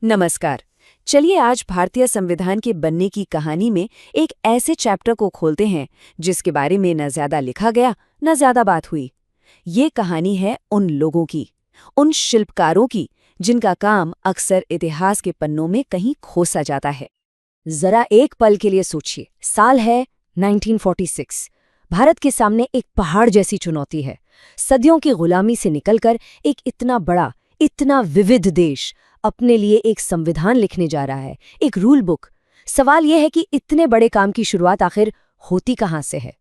नमस्कार। चलिए आज भारतीय संविधान के बनने की कहानी में एक ऐसे चैप्टर को खोलते हैं जिसके बारे में न ज्यादा लिखा गया न ज्यादा बात हुई। ये कहानी है उन लोगों की, उन शिल्पकारों की जिनका काम अक्सर इतिहास के पन्नों में कहीं खोसा जाता है। जरा एक पल के लिए सोचिए, साल है 1946। भारत के सामने एक पहाड़ जैसी चुनौती है। सदियों की गुलामी से निकलकर एक इतना बड़ा, इतना विविध देश अपने लिए एक संविधान लिखने जा रहा है, एक रूल बुक। सवाल यह है कि इतने बड़े काम की शुरुआत आखिर होती कहाँ से है?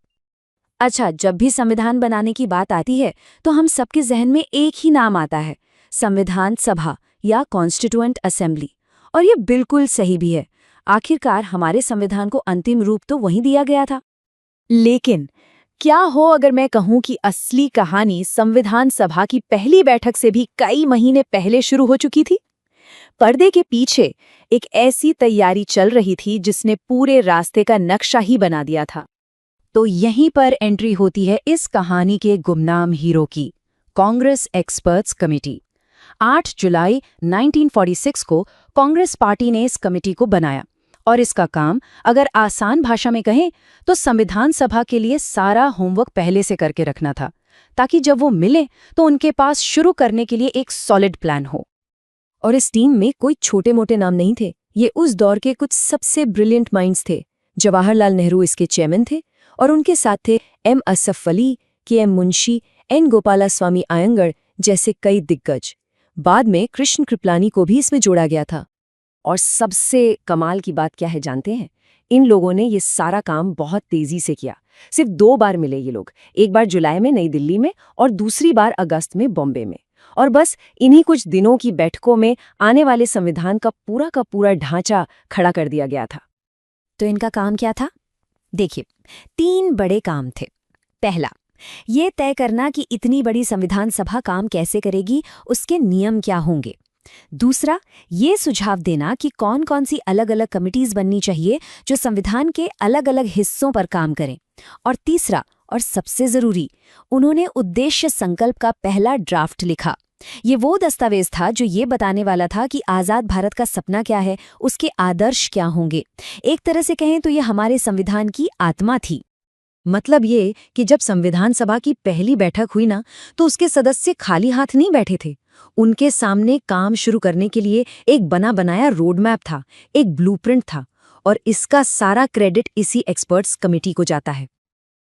अच्छा, जब भी संविधान बनाने की बात आती है तो हम सबके जहन में एक ही नाम आता है, संविधान सभा या कॉन्स्टिट्यूएंट असेंबली। और ये बिल्कुल सही भी है। आखिरकार हमारे संविधान को अंतिम रूप तो वहीं दिया गया था। लेकिन क्या हो अगर मैं कहूं कि असली कहानी संविधान सभा की पहली बैठक से भी कई महीने पहले शुरू हो चुकी थी। पर्दे के पीछे एक ऐसी तैयारी चल रही थी जिसने पूरे रास्ते का नक्शा ही बना दिया था। तो यहीं पर एंट्री होती है इस कहानी के गुमनाम हीरो की, कांग्रेस एक्सपर्ट्स कमेटी। 8 जुलाई 1946 को कांग्रेस पार्टी ने इस कमेटी को बनाया और इसका काम, अगर आसान भाषा में कहें, तो संविधान सभा के लिए सारा होमवर्क पहले से करके रखना था, ताकि जब वो मिले तो उनके पास शुरू करने के लिए एक सॉलिड प्लान हो। और इस टीम में कोई छोटे मोटे नाम नहीं थे। ये उस दौर के कुछ सबसे ब्रिलियंट माइंड्स थे। जवाहरलाल नेहरू इसके चेयरमैन थे और उनके साथ थे एम असफ अली, के एम मुंशी, एन गोपालास्वामी अयंगर जैसे कई दिग्गज। बाद में कृष्ण कृपलानी को भी इसमें जोड़ा गया था। और सबसे कमाल की बात क्या है जानते हैं? इन लोगों ने ये सारा काम बहुत तेजी से किया। सिर्फ 2 बार मिले ये लोग, एक बार जुलाई में नई दिल्ली में और दूसरी बार अगस्त में बॉम्बे में। और बस इन्हीं कुछ दिनों की बैठकों में आने वाले संविधान का पूरा ढांचा खड़ा कर दिया गया था। तो इनका काम क्या था? देखिए, 3 बड़े काम थे। पहला, ये तय करना कि इतनी बड़ी संविधान सभा काम कैसे करेगी, उसके नियम क्या होंगे। दूसरा, ये सुझाव देना कि कौन कौन सी अलग अलग कमिटीज बननी चाहिए जो संविधान के अलग अलग हिस्सों पर काम करें। और तीसरा और सबसे जरूरी, उन्होंने उद्देश्य संकल्प का पहला ड्राफ्ट लिखा। ये वो दस्तावेज था जो ये बताने वाला था कि आजाद भारत का सपना क्या है, उसके आदर्श क्या होंगे। एक तरह से कहें तो ये हमारे संविधान की आत्मा थी। मतलब ये कि जब संविधान सभा की पहली बैठक हुई ना, तो उसके सदस्य खाली हाथ नहीं बैठे थे। उनके सामने काम शुरू करने के लिए एक बना बनाया रोड मैप था, एक ब्लूप्रिंट था। और इसका सारा क्रेडिट इसी एक्सपर्ट्स कमेटी को जाता है।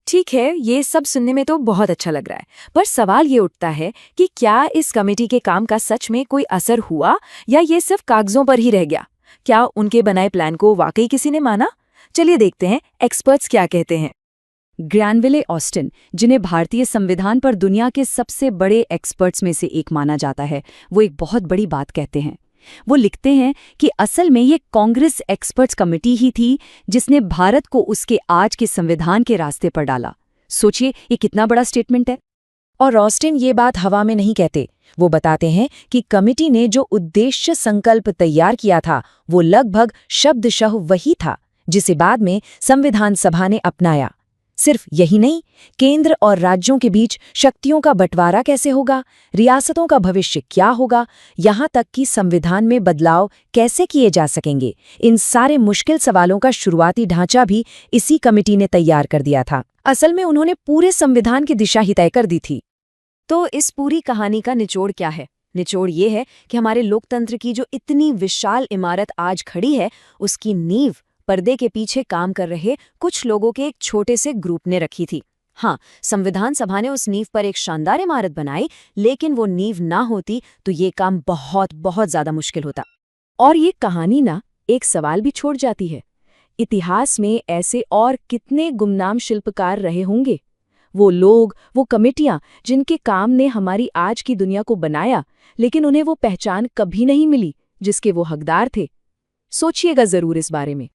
ठीक है, ये सब सुनने में तो बहुत अच्छा लग रहा है, पर सवाल ये उठता है कि क्या इस कमेटी के काम का सच में कोई असर हुआ या ये सिर्फ कागजों पर ही रह गया? क्या उनके बनाए प्लान को वाकई किसी ने माना? चलिए देखते हैं एक्सपर्ट्स क्या कहते हैं। ग्रैनविले ऑस्टिन, जिन्हें भारतीय संविधान पर दुनिया के सबसे बड़े एक्सपर्ट्स में से एक माना जाता है, वो एक बहुत बड़ी बात कहते हैं। वो लिखते हैं कि असल में ये कांग्रेस एक्सपर्ट्स कमेटी ही थी जिसने भारत को उसके आज के संविधान के रास्ते पर डाला। सोचिए, ये कितना बड़ा स्टेटमेंट है। और ऑस्टिन ये बात हवा में नहीं कहते। वो बताते हैं कि कमेटी ने जो उद्देश्य संकल्प तैयार किया था वो लगभग शब्दशः वही था जिसे बाद में संविधान सभा ने अपनाया। सिर्फ यही नहीं, केंद्र और राज्यों के बीच शक्तियों का बंटवारा कैसे होगा, रियासतों का भविष्य क्या होगा, यहाँ तक कि संविधान में बदलाव कैसे किए जा सकेंगे, इन सारे मुश्किल सवालों का शुरुआती ढांचा भी इसी कमेटी ने तैयार कर दिया था। असल में उन्होंने पूरे संविधान की दिशा ही तय कर दी थी। तो इस पूरी कहानी का निचोड़ क्या है? निचोड़ ये है कि हमारे लोकतंत्र की जो इतनी विशाल इमारत आज खड़ी है, उसकी नींव पर्दे के पीछे काम कर रहे कुछ लोगों के एक छोटे से ग्रुप ने रखी थी। हाँ, संविधान सभा ने उस नींव पर एक शानदार इमारत बनाई, लेकिन वो नींव ना होती तो ये काम बहुत बहुत ज्यादा मुश्किल होता। और ये कहानी ना एक सवाल भी छोड़ जाती है, इतिहास में ऐसे और कितने गुमनाम शिल्पकार रहे होंगे? वो लोग, वो कमेटियां जिनके काम ने हमारी आज की दुनिया को बनाया, लेकिन उन्हें वो पहचान कभी नहीं मिली जिसके वो हकदार थे। सोचिएगा जरूर इस बारे में।